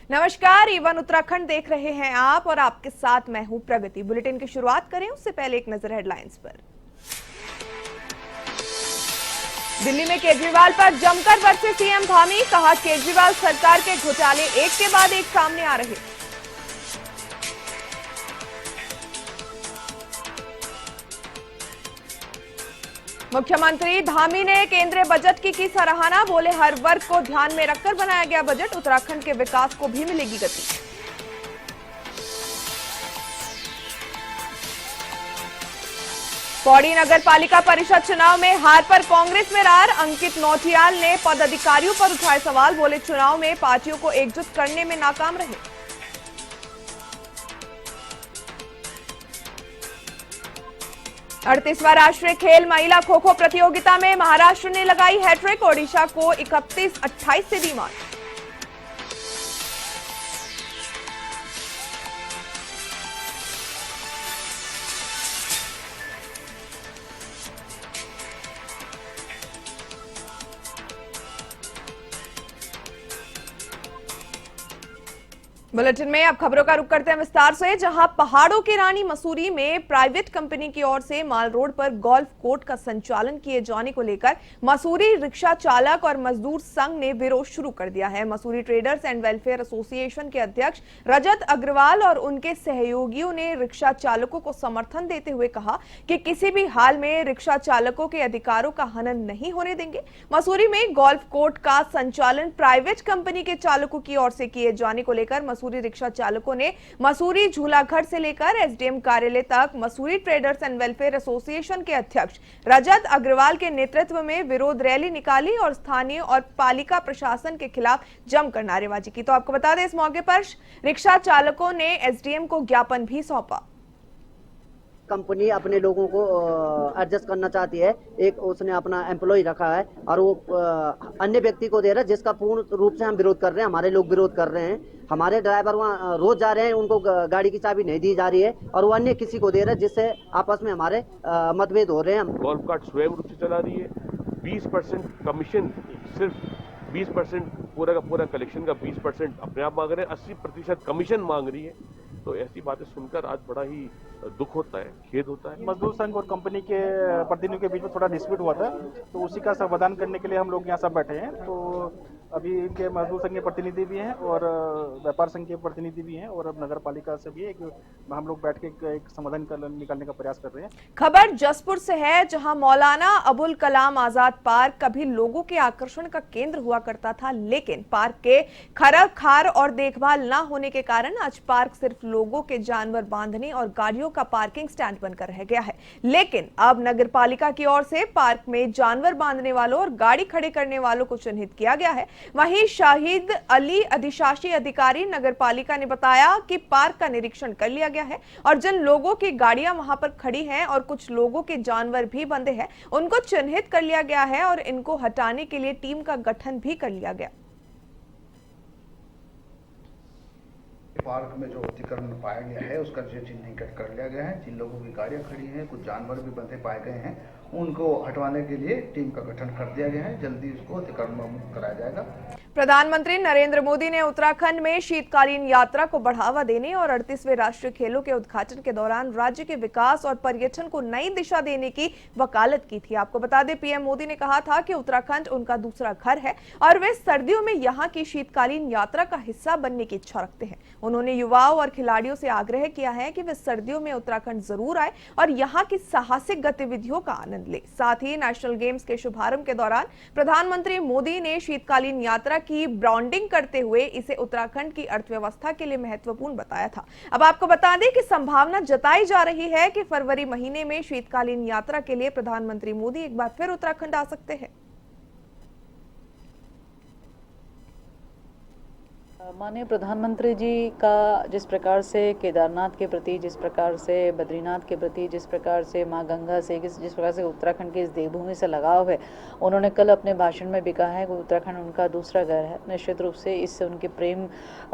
नमस्कार, E1 उत्तराखंड देख रहे हैं आप और आपके साथ मैं हूं प्रगति। बुलेटिन की शुरुआत करें उससे पहले एक नजर हेडलाइंस पर। दिल्ली में केजरीवाल पर जमकर बरसे सीएम धामी, कहा केजरीवाल सरकार के घोटाले एक के बाद एक सामने आ रहे। मुख्यमंत्री धामी ने केंद्रीय बजट की सराहना, बोले हर वर्ग को ध्यान में रखकर बनाया गया बजट, उत्तराखंड के विकास को भी मिलेगी गति। पौड़ी नगर पालिका परिषद चुनाव में हार पर कांग्रेस में रार, अंकित नौटियाल ने पदाधिकारियों पर उठाए सवाल, बोले चुनाव में पार्टियों को एकजुट करने में नाकाम रहे। 38वां राष्ट्रीय खेल महिला खो खो प्रतियोगिता में महाराष्ट्र ने लगाई हैट्रिक, ओडिशा को 31-28 से दी मात। बुलेटिन में अब खबरों का रुख करते हैं विस्तार से, जहां पहाड़ों की रानी मसूरी में प्राइवेट कंपनी की ओर से माल रोड पर गोल्फ कोर्ट का संचालन किए जाने को लेकर मसूरी रिक्शा चालक और मजदूर संघ ने विरोध शुरू कर दिया है। Mussoorie traders and welfare association के अध्यक्ष रजत अग्रवाल और उनके सहयोगियों ने रिक्शा चालकों को समर्थन देते हुए कहा कि किसी भी हाल में रिक्शा चालकों के अधिकारों का हनन नहीं होने देंगे। मसूरी में गोल्फ कोर्ट का संचालन प्राइवेट कंपनी के चालकों की ओर से किए जाने को लेकर मसूरी रिक्शा चालकों ने मसूरी झूलाघर से लेकर एसडीएम कार्यालय तक Mussoorie traders and welfare association के अध्यक्ष रजत अग्रवाल के नेतृत्व में विरोध रैली निकाली और स्थानीय और पालिका प्रशासन के खिलाफ जमकर नारेबाजी की। तो आपको बता दें, इस मौके पर रिक्शा चालकों ने एसडीएम को ज्ञापन भी सौंपा। कंपनी अपने लोगों को एडजस्ट करना चाहती है, एक उसने अपना एम्प्लॉय रखा है और वो अन्य व्यक्ति को दे रहा है, जिसका पूर्ण रूप से हम विरोध कर रहे हैं। हमारे लोग विरोध कर रहे हैं, हमारे ड्राइवर वहाँ रोज जा रहे हैं, उनको गाड़ी की चाबी नहीं दी जा रही है और वो अन्य किसी को दे रहा है, जिससे आपस में हमारे मतभेद हो रहे हैं। गोल्फ कार्ट स्वयं रूप से चला रही है, 20% कमीशन, सिर्फ 20% पूरा का पूरा कलेक्शन का 20% अपने आप मांग रहे हैं, 80% कमीशन मांग रही है। तो ऐसी बातें सुनकर आज बड़ा ही दुख होता है, खेद होता है। मजदूर संघ और कंपनी के प्रतिनिधियों के बीच में थोड़ा डिस्प्यूट हुआ था, तो उसी का समाधान करने के लिए हम लोग यहाँ सब बैठे हैं। तो अभी इनके मजदूर संघ के प्रतिनिधि भी हैं और व्यापार संघ के प्रतिनिधि भी हैं और अब नगर पालिका से भी हम लोग बैठ के एक समाधान निकालने का प्रयास कर रहे हैं। खबर जसपुर से है, जहां मौलाना अबुल कलाम आजाद पार्क कभी लोगों के आकर्षण का केंद्र हुआ करता था, लेकिन पार्क के खरख खार और देखभाल न होने के कारण आज पार्क सिर्फ लोगों के जानवर बांधने और गाड़ियों का पार्किंग स्टैंड बनकर रह गया है। लेकिन अब नगर पालिका की ओर से पार्क में जानवर बांधने वालों और गाड़ी खड़े करने वालों को चिन्हित किया गया है। वहीं शाहिद अली अधिशासी अधिकारी नगर पालिका ने बताया कि पार्क का निरीक्षण कर लिया गया है और जिन लोगों की गाड़ियां वहां पर खड़ी हैं और कुछ लोगों के जानवर भी बंधे हैं, उनको चिन्हित कर लिया गया है और इनको हटाने के लिए टीम का गठन भी कर लिया गया। पार्क में जो अतिक्रमण पाया गया है उसका जो चिन्हीकरण कर लिया गया है। जिन लोगों की गाड़ियां खड़ी हैं, कुछ जानवर भी बंधे पाए गए हैं, उनको हटवाने के लिए टीम का गठन कर दिया गया है। जल्दी उसको अतिक्रमण मुक्त कराया जाएगा। प्रधानमंत्री नरेंद्र मोदी ने उत्तराखंड में शीतकालीन यात्रा को बढ़ावा देने और 38वें राष्ट्रीय खेलों के उद्घाटन के दौरान राज्य के विकास और पर्यटन को नई दिशा देने की वकालत की थी। आपको बता दें, पीएम मोदी ने कहा था कि उत्तराखंड उनका दूसरा घर है और वे सर्दियों में यहां की शीतकालीन यात्रा का हिस्सा बनने की इच्छा रखते हैं। उन्होंने युवाओं और खिलाड़ियों से आग्रह किया है कि वे सर्दियों में उत्तराखंड जरूर आए और यहां की साहसिक गतिविधियों का आनंद ले। साथ ही नेशनल गेम्स के शुभारंभ के दौरान प्रधानमंत्री मोदी ने शीतकालीन यात्रा की ब्रांडिंग करते हुए इसे उत्तराखंड की अर्थव्यवस्था के लिए महत्वपूर्ण बताया था। अब आपको बता दें कि संभावना जताई जा रही है कि फरवरी महीने में शीतकालीन यात्रा के लिए प्रधानमंत्री मोदी एक बार फिर उत्तराखंड आ सकते हैं। माननीय प्रधानमंत्री जी का जिस प्रकार से केदारनाथ के प्रति, जिस प्रकार से बद्रीनाथ के प्रति, जिस प्रकार से माँ गंगा से, जिस प्रकार से उत्तराखंड की इस देवभूमि से लगाव है, उन्होंने कल अपने भाषण में भी कहा है कि उत्तराखंड उनका दूसरा घर है। निश्चित रूप से इससे उनके प्रेम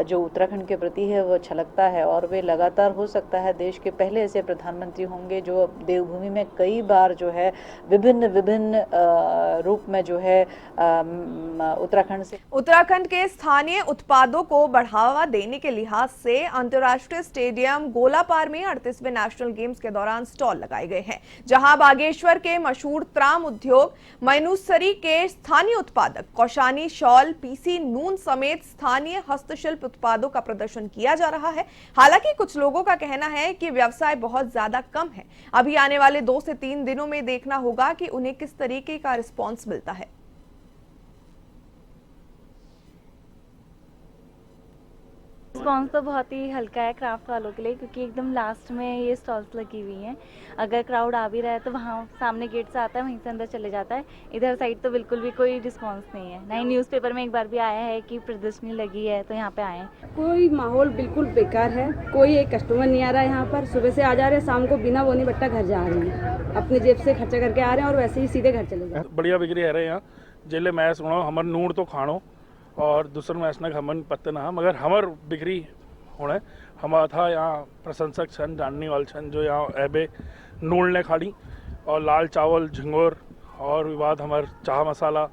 जो उत्तराखंड के प्रति है वो छलकता है और वे लगातार, हो सकता है देश के पहले ऐसे प्रधानमंत्री होंगे जो देवभूमि में कई बार जो है विभिन्न रूप में जो है उत्तराखंड के स्थानीय उत्पाद उत्पादों को बढ़ावा देने के लिहाज से अंतर्राष्ट्रीय स्टेडियम गोलापार में 38वें नेशनल गेम्स के दौरान स्टॉल लगाए गए हैं, जहां बागेश्वर के मशहूर त्राम उद्योग, मैनूसरी के स्थानीय उत्पादक, कौशानी शॉल, पीसी नून समेत स्थानीय हस्तशिल्प उत्पादों का प्रदर्शन किया जा रहा है। हालांकि कुछ लोगों का कहना है कि व्यवसाय बहुत ज्यादा कम है। अभी आने वाले 2 से 3 दिनों में देखना होगा कि उन्हें किस तरीके का रिस्पॉन्स मिलता है। रिस्पॉन्स तो बहुत ही हल्का है क्राफ्ट वालों के लिए, क्योंकि एकदम लास्ट में ये स्टॉल्स लगी हुई हैं। अगर क्राउड आ भी रहा है तो वहाँ सामने गेट से आता है, वहीं से अंदर चले जाता है। इधर साइड तो बिल्कुल भी कोई रिस्पॉन्स नहीं है। नहीं न्यूज़पेपर में एक बार भी आया है कि प्रदर्शनी लगी है तो यहाँ पे आए हैं। कोई माहौल बिल्कुल बेकार है, कोई एक कस्टमर नहीं आ रहा है यहाँ पर। सुबह से आ जा रहे हैं, शाम को बिना बोनी बट्टा घर जा रहे हैं, अपने जेब से खर्चा करके आ रहे हैं और वैसे ही सीधे घर चले जा रहे हैं। बढ़िया बिक्री है यहाँ जेले मैं सुनो हमर नूर तो खाणो और दूसर मैच हमन पत्ते ना मगर हमर बिक्री होने हम था यहाँ प्रशंसक छन जानने वाले छन जो यहाँ एबे नूल ने खाड़ी और लाल चावल झिंगोर और विवाद हमार चाह मसाला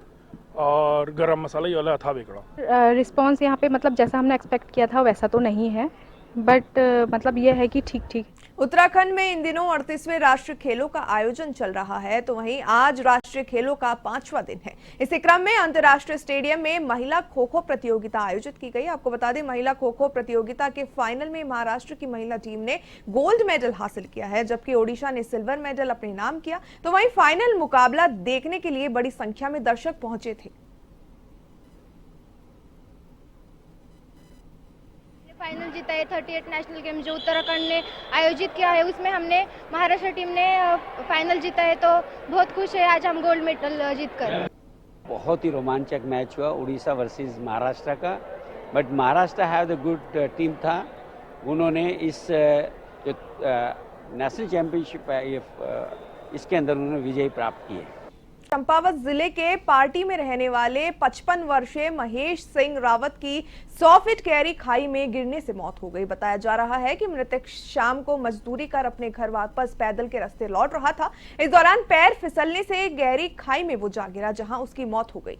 और गरम मसाला ये वाला था बिकड़ा। रिस्पॉन्स यहाँ पे मतलब जैसा हमने एक्सपेक्ट किया था वैसा तो नहीं है, बट मतलब ये है कि ठीक ठीक। उत्तराखंड में इन दिनों 38वें राष्ट्रीय खेलों का आयोजन चल रहा है, तो वहीं आज राष्ट्रीय खेलों का 5वां दिन है। इसी क्रम में अंतर्राष्ट्रीय स्टेडियम में महिला खो खो प्रतियोगिता आयोजित की गई। आपको बता दें, महिला खो खो प्रतियोगिता के फाइनल में महाराष्ट्र की महिला टीम ने गोल्ड मेडल हासिल किया है, जबकि ओडिशा ने सिल्वर मेडल अपने नाम किया। तो वहीं फाइनल मुकाबला देखने के लिए बड़ी संख्या में दर्शक पहुंचे थे। फाइनल जीता है 38 नेशनल गेम जो उत्तराखंड ने आयोजित किया है, उसमें हमने महाराष्ट्र टीम ने फाइनल जीता है, तो बहुत खुश है आज हम गोल्ड मेडल जीतकर। बहुत ही रोमांचक मैच हुआ उड़ीसा वर्सेस महाराष्ट्र का, but Maharashtra have the good team था। उन्होंने इस नेशनल चैंपियनशिप इसके अंदर उन्होंने विजय प्राप्त की है। चंपावत जिले के पार्टी में रहने वाले 55 वर्षीय महेश सिंह रावत की 100 फीट गहरी खाई में गिरने से मौत हो गई। बताया जा रहा है कि मृतक शाम को मजदूरी कर अपने घर वापस पैदल के रास्ते लौट रहा था। इस दौरान पैर फिसलने से गहरी खाई में वो जा गिरा, जहां उसकी मौत हो गई।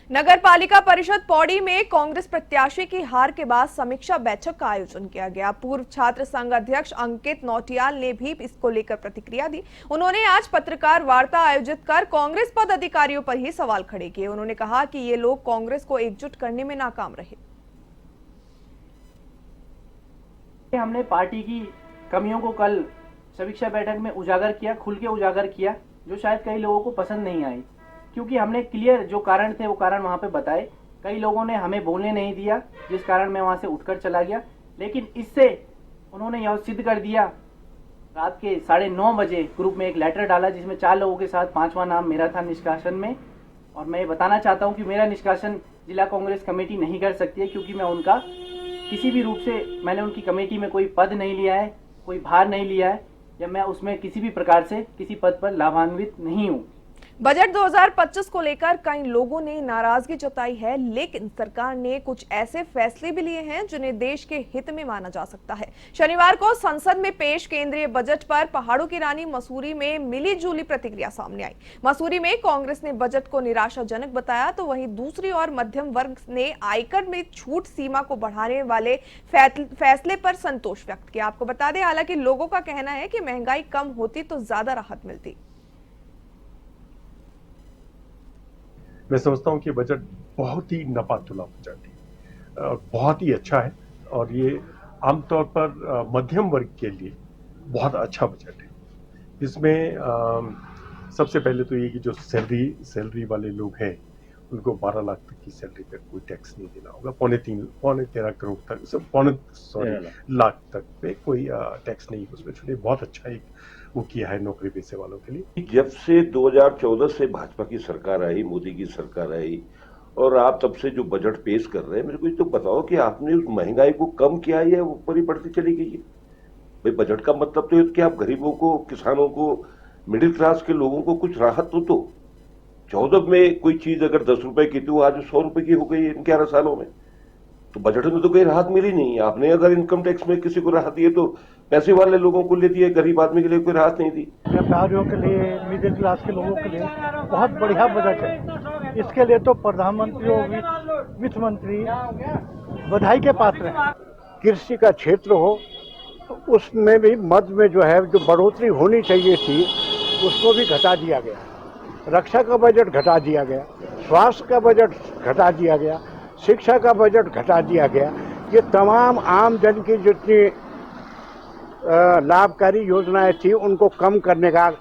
नगर पालिका परिषद पौड़ी में कांग्रेस प्रत्याशी की हार के बाद समीक्षा बैठक का आयोजन किया गया। पूर्व छात्र संघ अध्यक्ष अंकित नौटियाल ने भी इसको लेकर प्रतिक्रिया दी। उन्होंने आज पत्रकार वार्ता आयोजित कर कांग्रेस पदाधिकारियों पर ही सवाल खड़े किए। उन्होंने कहा कि ये लोग कांग्रेस को एकजुट करने में नाकाम रहे। हमने पार्टी की कमियों को कल समीक्षा बैठक में उजागर किया, खुल के उजागर किया, जो शायद कई लोगों को पसंद नहीं आई, क्योंकि हमने क्लियर जो कारण थे वो कारण वहाँ पे बताए। कई लोगों ने हमें बोलने नहीं दिया, जिस कारण मैं वहाँ से उठकर चला गया। लेकिन इससे उन्होंने यह सिद्ध कर दिया। रात के 9:30 बजे ग्रुप में एक लेटर डाला जिसमें 4 लोगों के साथ 5वां नाम मेरा था निष्कासन में। और मैं ये बताना चाहता हूँ कि मेरा निष्कासन जिला कांग्रेस कमेटी नहीं कर सकती है, क्योंकि मैं उनका किसी भी रूप से मैंने उनकी कमेटी में कोई पद नहीं लिया है, कोई भार नहीं लिया है, या मैं उसमें किसी भी प्रकार से किसी पद पर लाभान्वित नहीं हूँ। बजट 2025 को लेकर कई लोगों ने नाराजगी जताई है, लेकिन सरकार ने कुछ ऐसे फैसले भी लिए हैं जिन्हें देश के हित में माना जा सकता है। शनिवार को संसद में पेश केंद्रीय बजट पर पहाड़ों की रानी मसूरी में मिली जुली प्रतिक्रिया सामने आई। मसूरी में कांग्रेस ने बजट को निराशाजनक बताया, तो वहीं दूसरी ओर मध्यम वर्ग ने आयकर में छूट सीमा को बढ़ाने वाले फैसले पर संतोष व्यक्त किया। आपको बता दें, हालांकि लोगों का कहना है कि महंगाई कम होती तो ज्यादा राहत मिलती। मैं समझता हूँ कि बजट बहुत ही नपातुला बजट है, बहुत ही अच्छा है और ये आमतौर पर मध्यम वर्ग के लिए बहुत अच्छा बजट है। इसमें सबसे पहले तो ये कि जो सैलरी वाले लोग हैं उनको 12 लाख तक की सैलरी पे कोई टैक्स नहीं देना होगा। 13.5 करोड़ तक लाख तक पे कोई टैक्स नहीं उसमें छूटे। बहुत अच्छा एक वो किया है नौकरी पेशे वालों के लिए। जब से 2014 से भाजपा की सरकार आई, मोदी की सरकार आई, और आप तब से जो बजट पेश कर रहे हैं, मेरे को तो बताओ कि आपने उस महंगाई को कम किया है या ऊपर ही बढ़ती चली गई है? भाई बजट का मतलब तो ये कि आप गरीबों को, किसानों को, मिडिल क्लास के लोगों को कुछ राहत तो दो। 14 में कोई चीज अगर 10 रुपए की थी वो आज 100 रुपए की हो गई है इन 11 सालों में। तो बजट में तो कोई राहत मिली नहीं। आपने अगर इनकम टैक्स में किसी को राहत दी है तो पैसे वाले लोगों को ले दी है, गरीब आदमी के लिए कोई राहत नहीं दी। व्यापारियों के लिए, मिडिल क्लास के लोगों के लिए बहुत बढ़िया बजट है। इसके लिए तो प्रधानमंत्री और वित्त मंत्री बधाई के पात्र हैं। कृषि का क्षेत्र हो तो उसमें भी मद में जो है जो बढ़ोतरी होनी चाहिए थी उसको भी घटा दिया गया। रक्षा का बजट घटा दिया गया, स्वास्थ्य का बजट घटा दिया गया, शिक्षा का बजट घटा दिया गया। ये तमाम आम जन की जितनी लाभकारी योजनाएं थी उनको कम करने का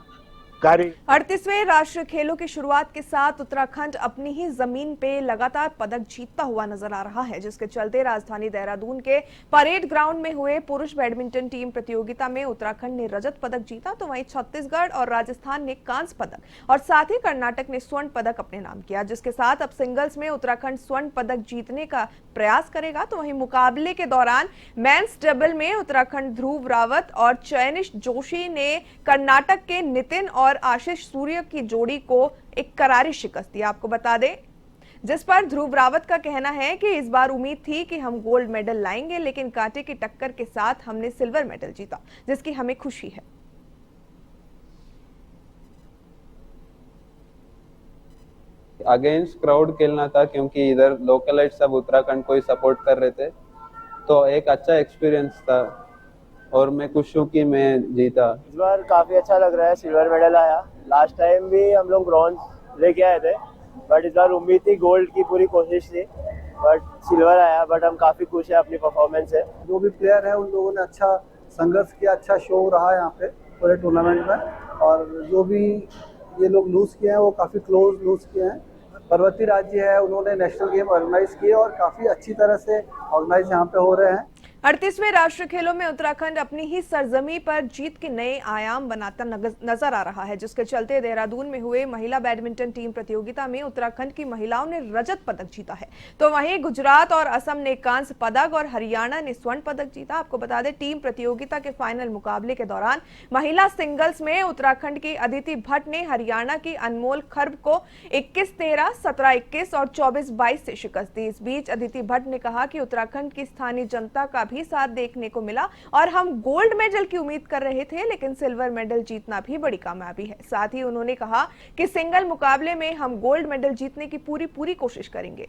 कार्य। 38वें राष्ट्रीय खेलों की शुरुआत के साथ उत्तराखंड अपनी ही जमीन पे लगातार पदक जीतता हुआ नजर आ रहा है, जिसके चलते राजधानी देहरादून के परेड ग्राउंड में हुए पुरुष बैडमिंटन टीम प्रतियोगिता में उत्तराखंड ने रजत पदक जीता, तो वहीं छत्तीसगढ़ और राजस्थान ने कांस्य पदक और साथ ही कर्नाटक ने स्वर्ण पदक अपने नाम किया। जिसके साथ अब सिंगल्स में उत्तराखंड स्वर्ण पदक जीतने का प्रयास करेगा। तो वहीं मुकाबले के दौरान मेंस डबल में उत्तराखंड ध्रुव रावत और चयनिश जोशी ने कर्नाटक के नितिन और आशीष सूर्य की जोड़ी को एक करारी शिकस्त दी। आपको बता दें, जिस पर ध्रुव रावत का कहना है कि इस बार उम्मीद थी कि हम गोल्ड मेडल लाएंगे, लेकिन कांटे की टक्कर के साथ हमने सिल्वर मेडल जीता, जिसकी हमें खुशी है। अगेंस्ट क्राउड खेलना था क्योंकि इधर लोकलाइट सब उत्तराखंड को ही सपोर्ट कर रहे थे, तो एक अच्छा एक्सपीरियंस था और मैं खुश हूँ कि मैं जीता। इस बार काफी अच्छा लग रहा है, सिल्वर मेडल आया। लास्ट टाइम भी हम लोग ब्रॉन्ज लेके आए थे, बट इस बार उम्मीद थी, गोल्ड की पूरी कोशिश थी, बट सिल्वर आया। बट हम काफी खुश है अपनी परफॉर्मेंस से। जो भी प्लेयर है उन लोगों ने अच्छा संघर्ष किया, अच्छा शो रहा यहाँ पे पूरे टूर्नामेंट में। और जो भी ये लोग लूज किए हैं वो काफी क्लोज लूज किए हैं। पर्वतीय राज्य है, उन्होंने नेशनल गेम ऑर्गेनाइज किए और काफी अच्छी तरह से ऑर्गेनाइज यहाँ पे हो रहे हैं। 38वें राष्ट्रीय खेलों में उत्तराखंड अपनी ही सरजमी पर जीत के नए आयाम बनाता नजर आ रहा है, जिसके चलते देहरादून में हुए महिला बैडमिंटन टीम प्रतियोगिता में उत्तराखंड की महिलाओं ने रजत पदक जीता है। तो वहीं गुजरात और असम ने कांस्य पदक और हरियाणा ने स्वर्ण पदक जीता। आपको बता दें, टीम प्रतियोगिता के फाइनल मुकाबले के दौरान महिला सिंगल्स में उत्तराखंड की अदिति भट्ट ने हरियाणा की अनमोल खर्ब को 21-13, 17-21 और 24-22 से शिकस्त दी। इस बीच अदिति भट्ट ने कहा कि उत्तराखंड की स्थानीय जनता का भी साथ देखने को मिला और हम गोल्ड मेडल की उम्मीद कर रहे थे, लेकिन सिल्वर मेडल जीतना भी बड़ी कामयाबी है। साथ ही उन्होंने कहा कि सिंगल मुकाबले में हम गोल्ड मेडल जीतने की पूरी कोशिश करेंगे।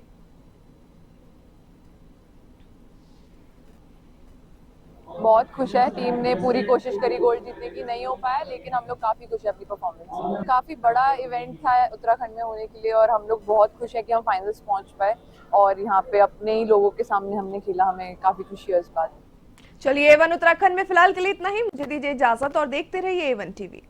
बहुत खुश है, टीम ने पूरी कोशिश करी गोल्ड जीतने की, नहीं हो पाया, लेकिन हम लोग काफी खुश है अपनी परफॉर्मेंस से। काफी बड़ा इवेंट था उत्तराखंड में होने के लिए और हम लोग बहुत खुश है कि हम फाइनल्स पहुंच पाए और यहाँ पे अपने ही लोगों के सामने हमने खेला, हमें काफी खुशी है इस बात। चलिए, A1 उत्तराखंड में फिलहाल के लिए इतना ही। मुझे दीजिए इजाजत और देखते रहिए A1 TV।